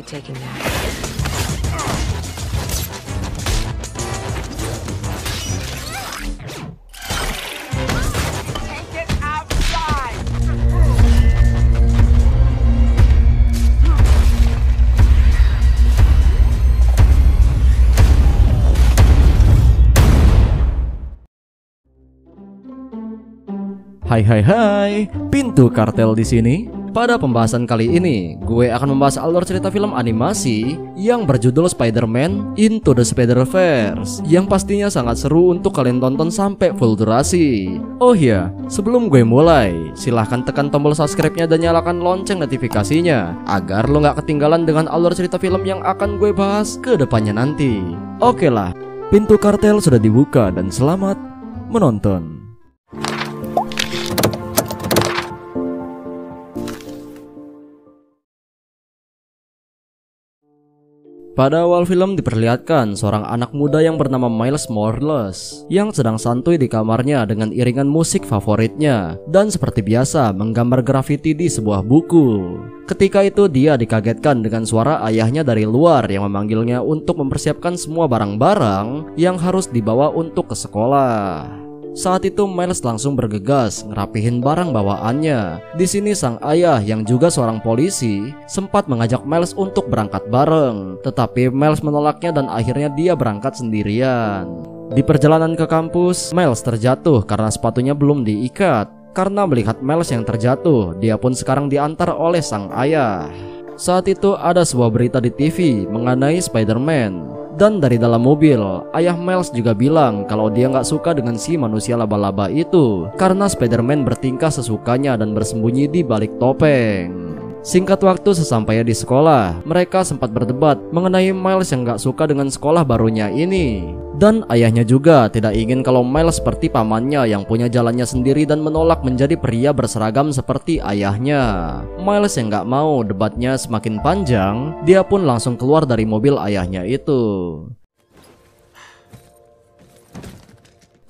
be taking that. Take it outside. Hai, Pintu Kartel di sini. Pada pembahasan kali ini, gue akan membahas alur cerita film animasi yang berjudul Spider-Man Into the Spider-Verse, yang pastinya sangat seru untuk kalian tonton sampai full durasi. Oh iya, sebelum gue mulai, silahkan tekan tombol subscribe-nya dan nyalakan lonceng notifikasinya agar lo gak ketinggalan dengan alur cerita film yang akan gue bahas ke depannya nanti. Oke lah, Pintu Kartel sudah dibuka dan selamat menonton. Pada awal film diperlihatkan seorang anak muda yang bernama Miles Morales yang sedang santuy di kamarnya dengan iringan musik favoritnya dan seperti biasa menggambar grafiti di sebuah buku. Ketika itu dia dikagetkan dengan suara ayahnya dari luar yang memanggilnya untuk mempersiapkan semua barang-barang yang harus dibawa untuk ke sekolah. Saat itu Miles langsung bergegas ngerapihin barang bawaannya. Di sini sang ayah yang juga seorang polisi sempat mengajak Miles untuk berangkat bareng, tetapi Miles menolaknya dan akhirnya dia berangkat sendirian. Di perjalanan ke kampus, Miles terjatuh karena sepatunya belum diikat. Karena melihat Miles yang terjatuh, dia pun sekarang diantar oleh sang ayah. Saat itu ada sebuah berita di TV mengenai Spider-Man. Dan dari dalam mobil, ayah Miles juga bilang kalau dia nggak suka dengan si manusia laba-laba itu karena Spider-Man bertingkah sesukanya dan bersembunyi di balik topeng. Singkat waktu sesampainya di sekolah, mereka sempat berdebat mengenai Miles yang nggak suka dengan sekolah barunya ini. Dan ayahnya juga tidak ingin kalau Miles seperti pamannya yang punya jalannya sendiri dan menolak menjadi pria berseragam seperti ayahnya. Miles yang nggak mau debatnya semakin panjang, dia pun langsung keluar dari mobil ayahnya itu.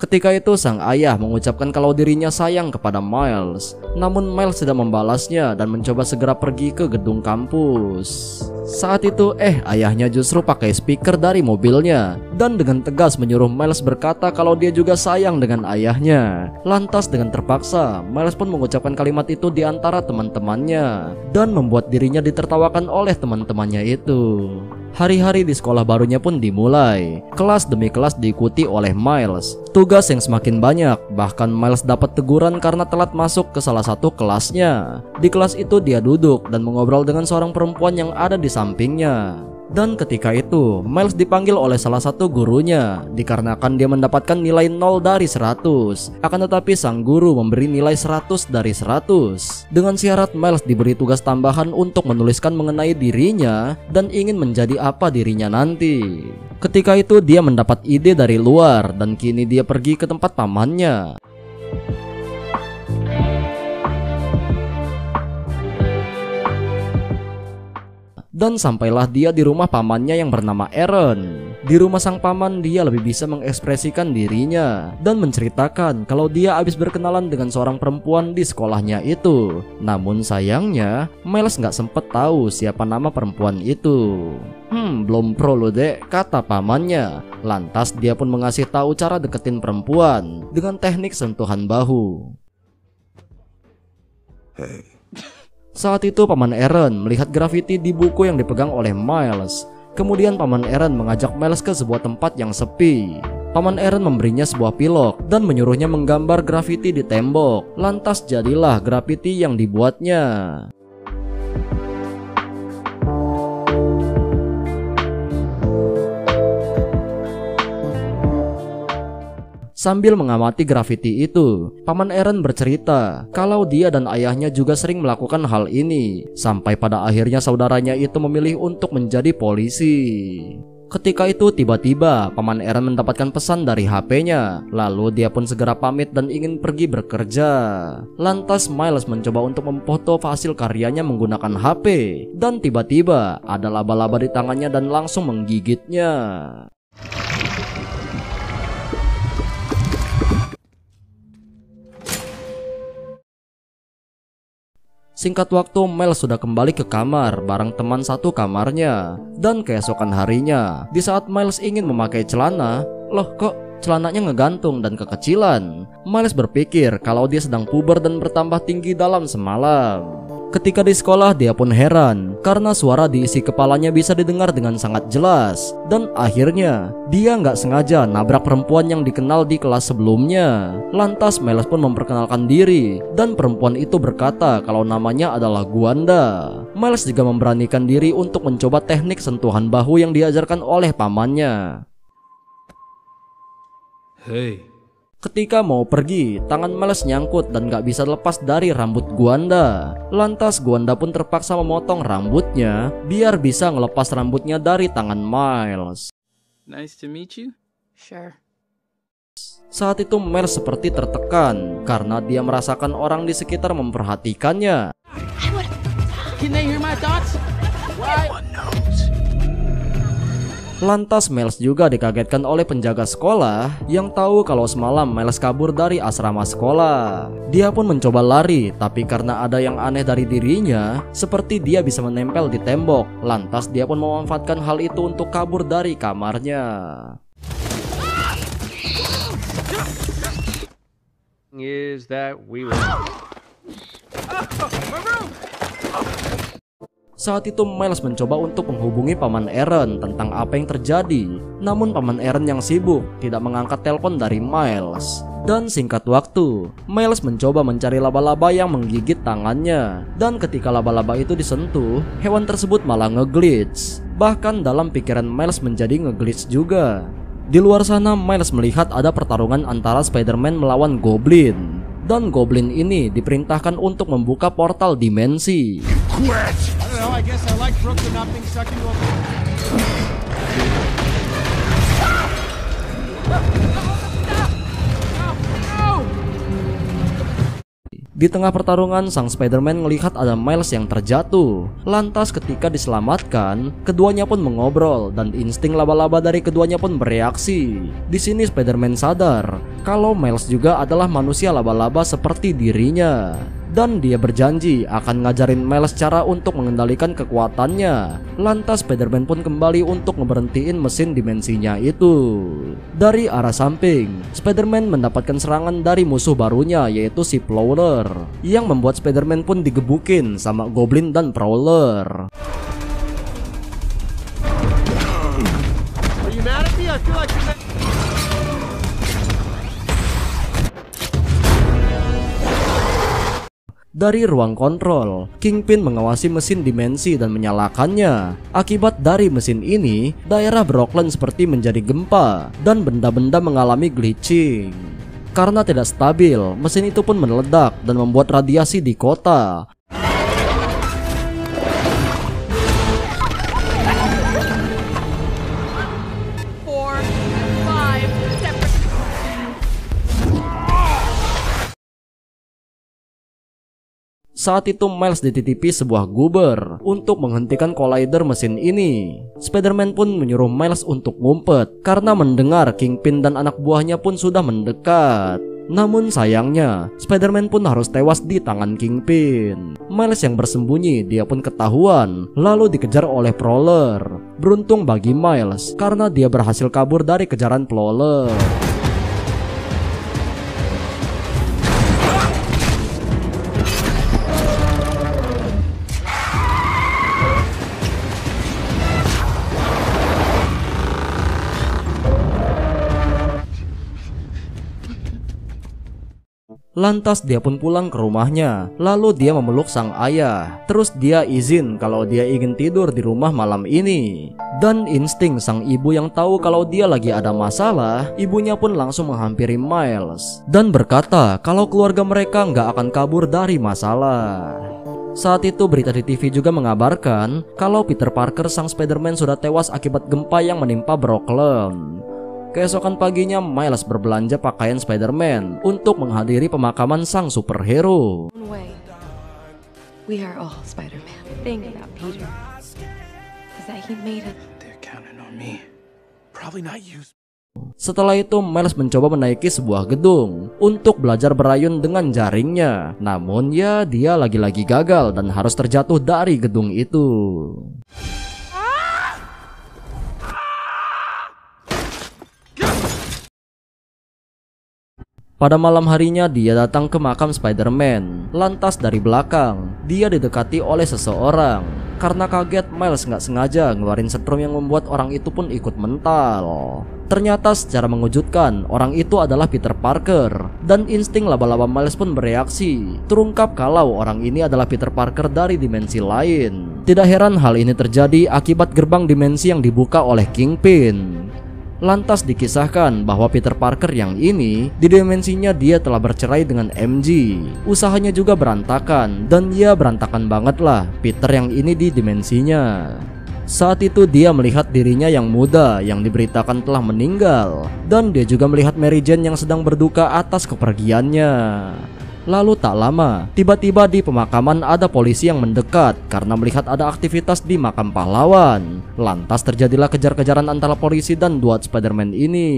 Ketika itu sang ayah mengucapkan kalau dirinya sayang kepada Miles. Namun Miles tidak membalasnya dan mencoba segera pergi ke gedung kampus. Saat itu ayahnya justru pakai speaker dari mobilnya dan dengan tegas menyuruh Miles berkata kalau dia juga sayang dengan ayahnya. Lantas dengan terpaksa Miles pun mengucapkan kalimat itu di antara teman-temannya dan membuat dirinya ditertawakan oleh teman-temannya itu. Hari-hari di sekolah barunya pun dimulai. Kelas demi kelas diikuti oleh Miles. Tugas yang semakin banyak, bahkan Miles dapat teguran karena telat masuk ke salah satu kelasnya. Di kelas itu dia duduk dan mengobrol dengan seorang perempuan yang ada di sampingnya. Dan ketika itu Miles dipanggil oleh salah satu gurunya dikarenakan dia mendapatkan nilai 0 dari 100. Akan tetapi sang guru memberi nilai 100 dari 100 dengan syarat Miles diberi tugas tambahan untuk menuliskan mengenai dirinya dan ingin menjadi apa dirinya nanti. Ketika itu dia mendapat ide dari luar dan kini dia pergi ke tempat pamannya. Dan sampailah dia di rumah pamannya yang bernama Aaron. Di rumah sang paman dia lebih bisa mengekspresikan dirinya dan menceritakan kalau dia habis berkenalan dengan seorang perempuan di sekolahnya itu. Namun sayangnya Miles nggak sempet tahu siapa nama perempuan itu. Belum pro lo dek, kata pamannya. Lantas dia pun mengasih tahu cara deketin perempuan dengan teknik sentuhan bahu. Saat itu paman Aaron melihat grafiti di buku yang dipegang oleh Miles. Kemudian paman Aaron mengajak Miles ke sebuah tempat yang sepi. Paman Aaron memberinya sebuah pilok dan menyuruhnya menggambar grafiti di tembok. Lantas jadilah grafiti yang dibuatnya. Sambil mengamati grafiti itu, paman Aaron bercerita kalau dia dan ayahnya juga sering melakukan hal ini, sampai pada akhirnya saudaranya itu memilih untuk menjadi polisi. Ketika itu tiba-tiba paman Aaron mendapatkan pesan dari HP-nya. Lalu dia pun segera pamit dan ingin pergi bekerja. Lantas Miles mencoba untuk memfoto hasil karyanya menggunakan HP. Dan tiba-tiba ada laba-laba di tangannya dan langsung menggigitnya. Singkat waktu, Miles sudah kembali ke kamar bareng teman satu kamarnya. Dan keesokan harinya, di saat Miles ingin memakai celana, loh kok celananya ngegantung dan kekecilan. Miles berpikir kalau dia sedang puber dan bertambah tinggi dalam semalam. Ketika di sekolah, dia pun heran karena suara di isi kepalanya bisa didengar dengan sangat jelas. Dan akhirnya, dia nggak sengaja nabrak perempuan yang dikenal di kelas sebelumnya. Lantas Miles pun memperkenalkan diri, dan perempuan itu berkata kalau namanya adalah Gwanda. Miles juga memberanikan diri untuk mencoba teknik sentuhan bahu yang diajarkan oleh pamannya. Hey. Ketika mau pergi, tangan Miles nyangkut dan gak bisa lepas dari rambut Gwanda. Lantas Gwanda pun terpaksa memotong rambutnya biar bisa ngelepas rambutnya dari tangan Miles. Nice to meet you. Sure. Saat itu Miles seperti tertekan karena dia merasakan orang di sekitar memperhatikannya. Can they hear my thoughts? What? Lantas Miles juga dikagetkan oleh penjaga sekolah yang tahu kalau semalam Miles kabur dari asrama sekolah. Dia pun mencoba lari, tapi karena ada yang aneh dari dirinya, seperti dia bisa menempel di tembok. Lantas dia pun memanfaatkan hal itu untuk kabur dari kamarnya. Is that we were. Saat itu Miles mencoba untuk menghubungi Paman Eren tentang apa yang terjadi. Namun Paman Eren yang sibuk tidak mengangkat telepon dari Miles. Dan singkat waktu, Miles mencoba mencari laba-laba yang menggigit tangannya. Dan ketika laba-laba itu disentuh, hewan tersebut malah ngeglitch. Bahkan dalam pikiran Miles menjadi ngeglitch juga. Di luar sana Miles melihat ada pertarungan antara Spider-Man melawan Goblin. Dan Goblin ini diperintahkan untuk membuka portal dimensi. I guess I like Brooklyn not being sucked into a... Di tengah pertarungan, sang Spider-Man melihat ada Miles yang terjatuh. Lantas ketika diselamatkan, keduanya pun mengobrol dan insting laba-laba dari keduanya pun bereaksi. Di sini Spider-Man sadar kalau Miles juga adalah manusia laba-laba seperti dirinya. Dan dia berjanji akan ngajarin Miles cara untuk mengendalikan kekuatannya. Lantas Spider-Man pun kembali untuk ngeberhentiin mesin dimensinya itu. Dari arah samping, Spider-Man mendapatkan serangan dari musuh barunya, yaitu si Prowler, yang membuat Spider-Man pun digebukin sama Goblin dan Prowler. Are you mad at me? I feel like you're mad. Dari ruang kontrol, Kingpin mengawasi mesin dimensi dan menyalakannya. Akibat dari mesin ini, daerah Brooklyn seperti menjadi gempa dan benda-benda mengalami glitching. Karena tidak stabil, mesin itu pun meledak dan membuat radiasi di kota. Saat itu Miles dititipi sebuah guber untuk menghentikan collider mesin ini. Spider-Man pun menyuruh Miles untuk ngumpet karena mendengar Kingpin dan anak buahnya pun sudah mendekat. Namun sayangnya, Spider-Man pun harus tewas di tangan Kingpin. Miles yang bersembunyi, dia pun ketahuan, lalu dikejar oleh Prowler. Beruntung bagi Miles karena dia berhasil kabur dari kejaran Prowler. Lantas dia pun pulang ke rumahnya. Lalu dia memeluk sang ayah. Terus dia izin kalau dia ingin tidur di rumah malam ini. Dan insting sang ibu yang tahu kalau dia lagi ada masalah, ibunya pun langsung menghampiri Miles dan berkata kalau keluarga mereka nggak akan kabur dari masalah. Saat itu berita di TV juga mengabarkan kalau Peter Parker sang Spider-Man sudah tewas akibat gempa yang menimpa Brooklyn. Keesokan paginya, Miles berbelanja pakaian Spider-Man untuk menghadiri pemakaman sang superhero. We are all Spider-Man. Think about Peter. Is that he made it. They're counting on me. Probably not you. Setelah itu Miles mencoba menaiki sebuah gedung untuk belajar berayun dengan jaringnya. Namun ya dia lagi-lagi gagal dan harus terjatuh dari gedung itu. Pada malam harinya dia datang ke makam Spider-Man. Lantas dari belakang dia didekati oleh seseorang. Karena kaget, Miles nggak sengaja ngeluarin setrum yang membuat orang itu pun ikut mental. Ternyata secara mengejutkan orang itu adalah Peter Parker. Dan insting laba-laba Miles pun bereaksi. Terungkap kalau orang ini adalah Peter Parker dari dimensi lain. Tidak heran hal ini terjadi akibat gerbang dimensi yang dibuka oleh Kingpin. Lantas dikisahkan bahwa Peter Parker yang ini di dimensinya dia telah bercerai dengan MJ. Usahanya juga berantakan dan ya berantakan banget lah Peter yang ini di dimensinya. Saat itu dia melihat dirinya yang muda yang diberitakan telah meninggal. Dan dia juga melihat Mary Jane yang sedang berduka atas kepergiannya. Lalu tak lama, tiba-tiba di pemakaman ada polisi yang mendekat karena melihat ada aktivitas di makam pahlawan. Lantas terjadilah kejar-kejaran antara polisi dan dua Spider-Man ini.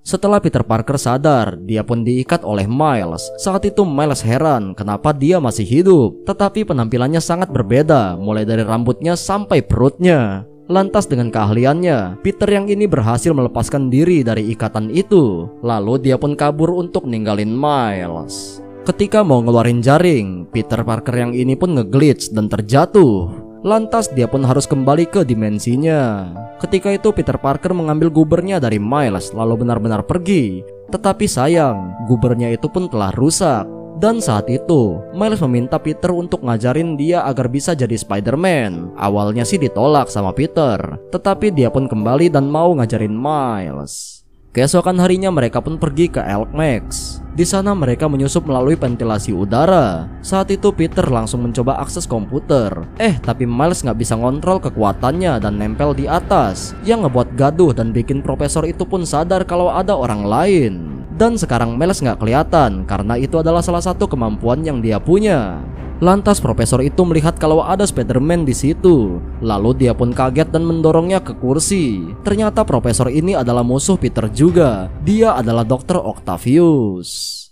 Setelah Peter Parker sadar, dia pun diikat oleh Miles. Saat itu Miles heran kenapa dia masih hidup, tetapi penampilannya sangat berbeda, mulai dari rambutnya sampai perutnya. Lantas dengan keahliannya, Peter yang ini berhasil melepaskan diri dari ikatan itu. Lalu dia pun kabur untuk ninggalin Miles. Ketika mau ngeluarin jaring, Peter Parker yang ini pun ngeglitch dan terjatuh. Lantas dia pun harus kembali ke dimensinya. Ketika itu Peter Parker mengambil gubernya dari Miles lalu benar-benar pergi. Tetapi sayang, gubernya itu pun telah rusak. Dan saat itu Miles meminta Peter untuk ngajarin dia agar bisa jadi Spider-Man. Awalnya sih ditolak sama Peter, tetapi dia pun kembali dan mau ngajarin Miles. Keesokan harinya mereka pun pergi ke Alchemax. Di sana mereka menyusup melalui ventilasi udara. Saat itu Peter langsung mencoba akses komputer. Tapi Miles nggak bisa ngontrol kekuatannya dan nempel di atas, yang ngebuat gaduh dan bikin profesor itu pun sadar kalau ada orang lain. Dan sekarang Miles nggak kelihatan karena itu adalah salah satu kemampuan yang dia punya. Lantas profesor itu melihat kalau ada Spider-Man di situ. Lalu dia pun kaget dan mendorongnya ke kursi. Ternyata profesor ini adalah musuh Peter juga. Dia adalah Dr. Octavius.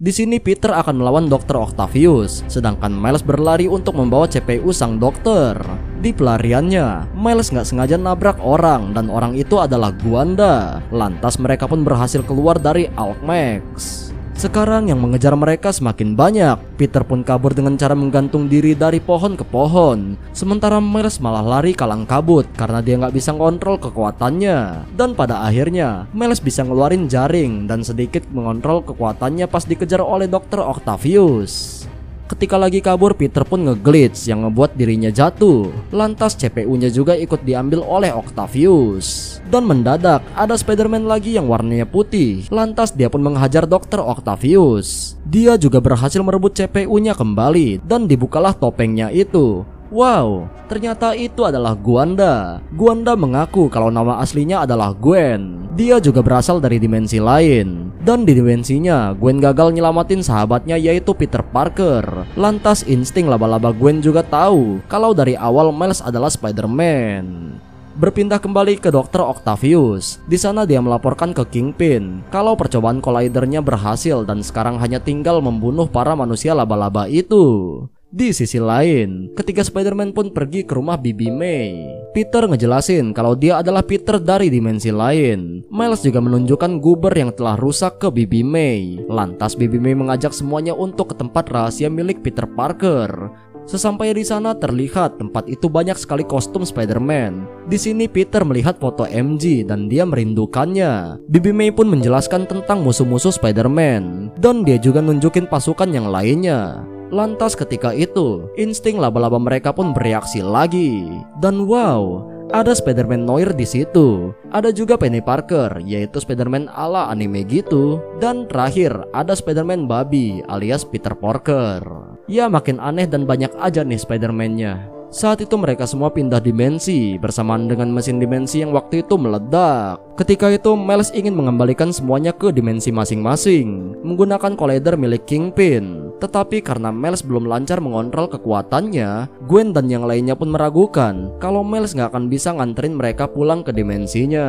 Di sini Peter akan melawan Dr. Octavius, sedangkan Miles berlari untuk membawa CPU sang dokter. Di pelariannya, Miles nggak sengaja nabrak orang dan orang itu adalah Gwanda. Lantas mereka pun berhasil keluar dari Alchemax. Sekarang yang mengejar mereka semakin banyak. Peter pun kabur dengan cara menggantung diri dari pohon ke pohon. Sementara Miles malah lari kalang kabut karena dia nggak bisa ngontrol kekuatannya. Dan pada akhirnya Miles bisa ngeluarin jaring dan sedikit mengontrol kekuatannya pas dikejar oleh Dr. Octavius. Ketika lagi kabur, Peter pun ngeglitch yang ngebuat dirinya jatuh. Lantas CPU-nya juga ikut diambil oleh Octavius. Dan mendadak ada Spider-Man lagi yang warnanya putih. Lantas dia pun menghajar Dr. Octavius. Dia juga berhasil merebut CPU-nya kembali dan dibukalah topengnya itu. Wow, ternyata itu adalah Gwanda. Gwanda mengaku kalau nama aslinya adalah Gwen. Dia juga berasal dari dimensi lain. Dan di dimensinya, Gwen gagal nyelamatin sahabatnya yaitu Peter Parker. Lantas insting laba-laba Gwen juga tahu kalau dari awal Miles adalah Spider-Man. Berpindah kembali ke Dr. Octavius. Di sana dia melaporkan ke Kingpin kalau percobaan collidernya berhasil dan sekarang hanya tinggal membunuh para manusia laba-laba itu. Di sisi lain, ketika Spider-Man pun pergi ke rumah Bibi May, Peter ngejelasin kalau dia adalah Peter dari dimensi lain. Miles juga menunjukkan guber yang telah rusak ke Bibi May. Lantas Bibi May mengajak semuanya untuk ke tempat rahasia milik Peter Parker. Sesampai di sana terlihat tempat itu banyak sekali kostum Spider-Man. Di sini Peter melihat foto MJ dan dia merindukannya. Bibi May pun menjelaskan tentang musuh-musuh Spider-Man dan dia juga nunjukin pasukan yang lainnya. Lantas ketika itu, insting laba-laba mereka pun bereaksi lagi. Dan wow, ada Spider-Man Noir di situ. Ada juga Penny Parker, yaitu Spider-Man ala anime gitu. Dan terakhir, ada Spider-Man Babi alias Peter Parker. Ya makin aneh dan banyak aja nih Spider-Man-nya. Saat itu mereka semua pindah dimensi bersamaan dengan mesin dimensi yang waktu itu meledak. Ketika itu Miles ingin mengembalikan semuanya ke dimensi masing-masing menggunakan collider milik Kingpin. Tetapi karena Miles belum lancar mengontrol kekuatannya, Gwen dan yang lainnya pun meragukan kalau Miles nggak akan bisa nganterin mereka pulang ke dimensinya.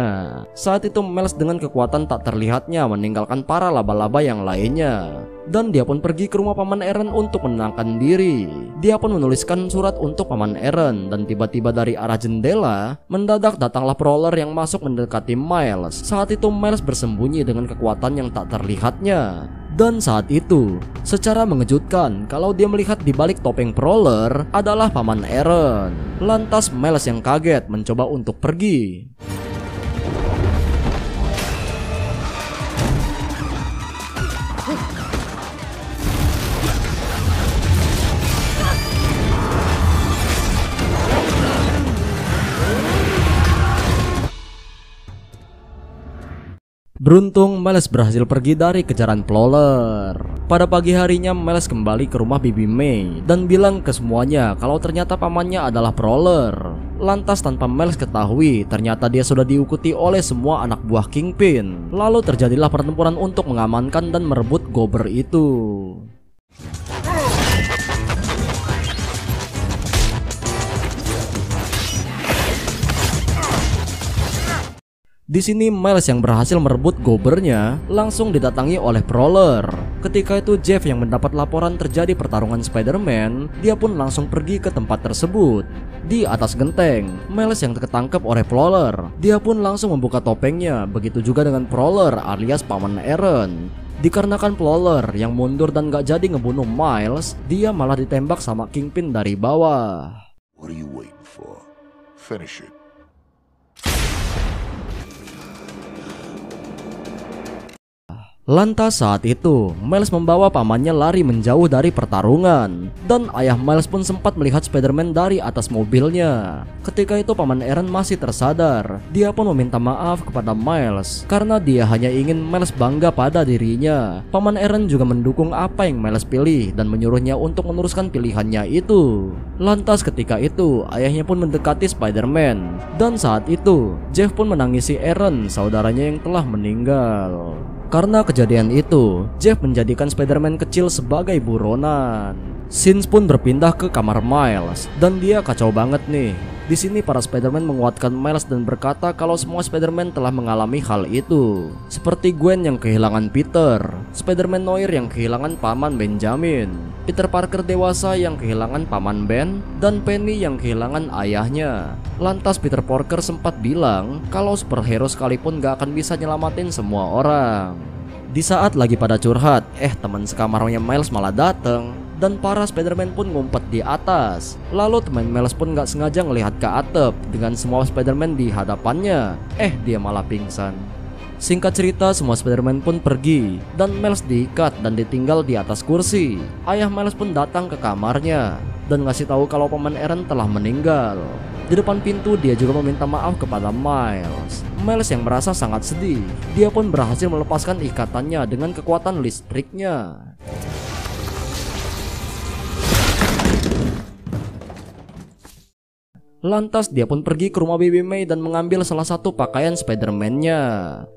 Saat itu Miles dengan kekuatan tak terlihatnya meninggalkan para laba-laba yang lainnya. Dan dia pun pergi ke rumah Paman Eren untuk menenangkan diri. Dia pun menuliskan surat untuk Paman Eren. Dan tiba-tiba dari arah jendela mendadak datanglah Prowler yang masuk mendekati Miles. Saat itu Miles bersembunyi dengan kekuatan yang tak terlihatnya. Dan saat itu secara mengejutkan kalau dia melihat di balik topeng Prowler adalah Paman Eren. Lantas Miles yang kaget mencoba untuk pergi. Beruntung Miles berhasil pergi dari kejaran Prowler. Pada pagi harinya Miles kembali ke rumah Bibi May dan bilang ke semuanya kalau ternyata pamannya adalah Prowler. Lantas tanpa Miles ketahui ternyata dia sudah diikuti oleh semua anak buah Kingpin. Lalu terjadilah pertempuran untuk mengamankan dan merebut Gobber itu. Di sini Miles yang berhasil merebut Gobbernya langsung didatangi oleh Prowler. Ketika itu Jeff yang mendapat laporan terjadi pertarungan Spider-Man, dia pun langsung pergi ke tempat tersebut. Di atas genteng, Miles yang ketangkep oleh Prowler, dia pun langsung membuka topengnya. Begitu juga dengan Prowler alias Paman Eren. Dikarenakan Prowler yang mundur dan gak jadi ngebunuh Miles, dia malah ditembak sama Kingpin dari bawah. What are you waiting for? Finish it. Lantas saat itu, Miles membawa pamannya lari menjauh dari pertarungan. Dan ayah Miles pun sempat melihat Spider-Man dari atas mobilnya. Ketika itu Paman Eren masih tersadar. Dia pun meminta maaf kepada Miles karena dia hanya ingin Miles bangga pada dirinya. Paman Eren juga mendukung apa yang Miles pilih dan menyuruhnya untuk meneruskan pilihannya itu. Lantas ketika itu, ayahnya pun mendekati Spider-Man. Dan saat itu, Jeff pun menangisi Eren, saudaranya yang telah meninggal. Karena kejadian itu, Jeff menjadikan Spider-Man kecil sebagai buronan. Scenes pun berpindah ke kamar Miles dan dia kacau banget nih. Di sini para Spider-Man menguatkan Miles dan berkata kalau semua Spider-Man telah mengalami hal itu. Seperti Gwen yang kehilangan Peter, Spider-Man Noir yang kehilangan Paman Benjamin, Peter Parker dewasa yang kehilangan Paman Ben, dan Penny yang kehilangan ayahnya. Lantas Peter Parker sempat bilang kalau superhero sekalipun gak akan bisa nyelamatin semua orang. Di saat lagi pada curhat, teman sekamarnya Miles malah dateng. Dan para Spider-Man pun ngumpet di atas. Lalu teman Miles pun gak sengaja ngelihat ke atap dengan semua Spider-Man di hadapannya. Dia malah pingsan. Singkat cerita, semua Spider-Man pun pergi dan Miles diikat dan ditinggal di atas kursi. Ayah Miles pun datang ke kamarnya dan ngasih tahu kalau Paman Eren telah meninggal. Di depan pintu dia juga meminta maaf kepada Miles. Miles yang merasa sangat sedih. Dia pun berhasil melepaskan ikatannya dengan kekuatan listriknya. Lantas dia pun pergi ke rumah Bibi May dan mengambil salah satu pakaian Spider-Man-nya.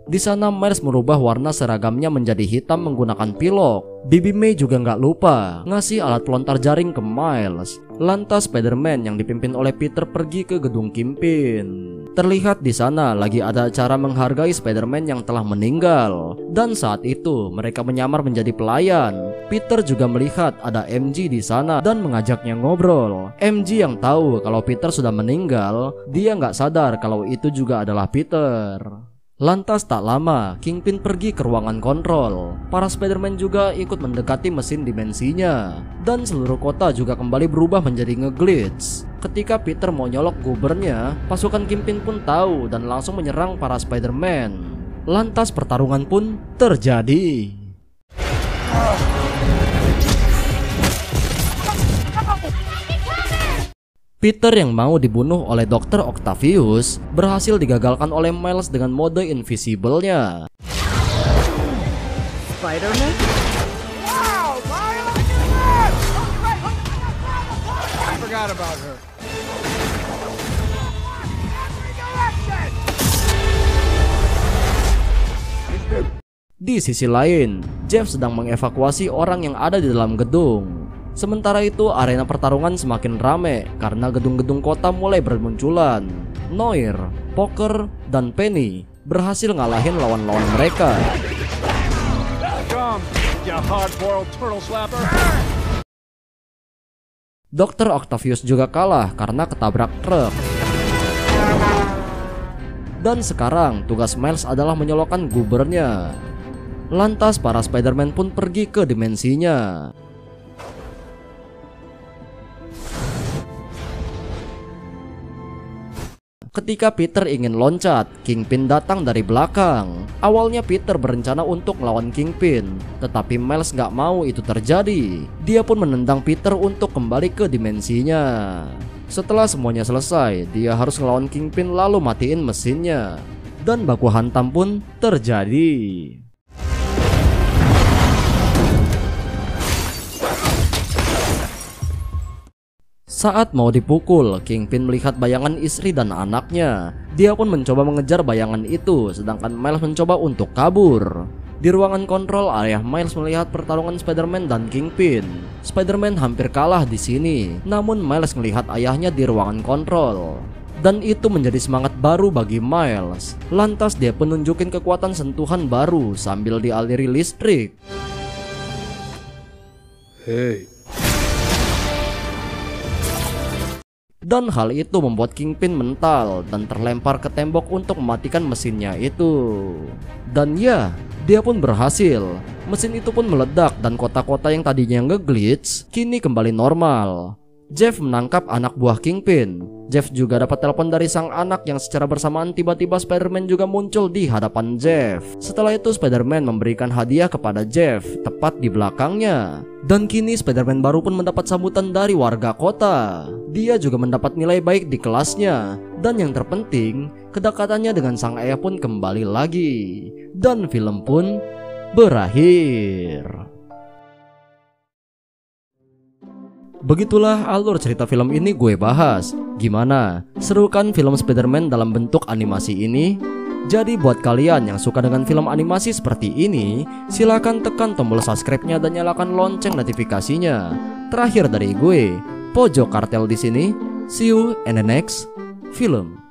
Di sana Miles merubah warna seragamnya menjadi hitam menggunakan pilok. Bibi May juga nggak lupa ngasih alat pelontar jaring ke Miles. Lantas Spider-Man yang dipimpin oleh Peter pergi ke gedung Kingpin. Terlihat di sana lagi ada acara menghargai Spider-Man yang telah meninggal. Dan saat itu mereka menyamar menjadi pelayan. Peter juga melihat ada MJ di sana dan mengajaknya ngobrol. MJ yang tahu kalau Peter sudah meninggal, dia nggak sadar kalau itu juga adalah Peter. Lantas tak lama, Kingpin pergi ke ruangan kontrol. Para Spider-Man juga ikut mendekati mesin dimensinya. Dan seluruh kota juga kembali berubah menjadi ngeglitch. Ketika Peter mau nyolok Gobbernya, pasukan Kingpin pun tahu dan langsung menyerang para Spider-Man. Lantas pertarungan pun terjadi. Peter yang mau dibunuh oleh Dr. Octavius berhasil digagalkan oleh Miles dengan mode invisible-nya. Spider-Man? Wow, Miles! I forgot about her. Di sisi lain, Jeff sedang mengevakuasi orang yang ada di dalam gedung. Sementara itu, arena pertarungan semakin rame karena gedung-gedung kota mulai bermunculan. Noir, Poker, dan Penny berhasil ngalahin lawan-lawan mereka. Dr. Octavius juga kalah karena ketabrak truk. Dan sekarang tugas Miles adalah menyolokkan gubernya. Lantas para Spider-Man pun pergi ke dimensinya. Ketika Peter ingin loncat, Kingpin datang dari belakang. Awalnya Peter berencana untuk melawan Kingpin, tetapi Miles gak mau itu terjadi. Dia pun menendang Peter untuk kembali ke dimensinya. Setelah semuanya selesai, dia harus melawan Kingpin lalu matiin mesinnya. Dan baku hantam pun terjadi. Saat mau dipukul, Kingpin melihat bayangan istri dan anaknya. Dia pun mencoba mengejar bayangan itu, sedangkan Miles mencoba untuk kabur. Di ruangan kontrol, ayah Miles melihat pertarungan Spider-Man dan Kingpin. Spider-Man hampir kalah di sini, namun Miles melihat ayahnya di ruangan kontrol. Dan itu menjadi semangat baru bagi Miles. Lantas dia pun nunjukin kekuatan sentuhan baru sambil dialiri listrik. Hey. Dan hal itu membuat Kingpin mental dan terlempar ke tembok untuk mematikan mesinnya itu. Dan ya, dia pun berhasil. Mesin itu pun meledak dan kota-kota yang tadinya nge-glitch kini kembali normal. Jeff menangkap anak buah Kingpin. Jeff juga dapat telepon dari sang anak yang secara bersamaan tiba-tiba Spider-Man juga muncul di hadapan Jeff. Setelah itu Spider-Man memberikan hadiah kepada Jeff tepat di belakangnya. Dan kini Spider-Man baru pun mendapat sambutan dari warga kota. Dia juga mendapat nilai baik di kelasnya. Dan yang terpenting, kedekatannya dengan sang ayah pun kembali lagi. Dan film pun berakhir. Begitulah alur cerita film ini gue bahas. Gimana? Seru kan film Spider-Man dalam bentuk animasi ini? Jadi buat kalian yang suka dengan film animasi seperti ini, silakan tekan tombol subscribe-nya dan nyalakan lonceng notifikasinya. Terakhir dari gue, Pojok Kartel di sini. See you in the next film.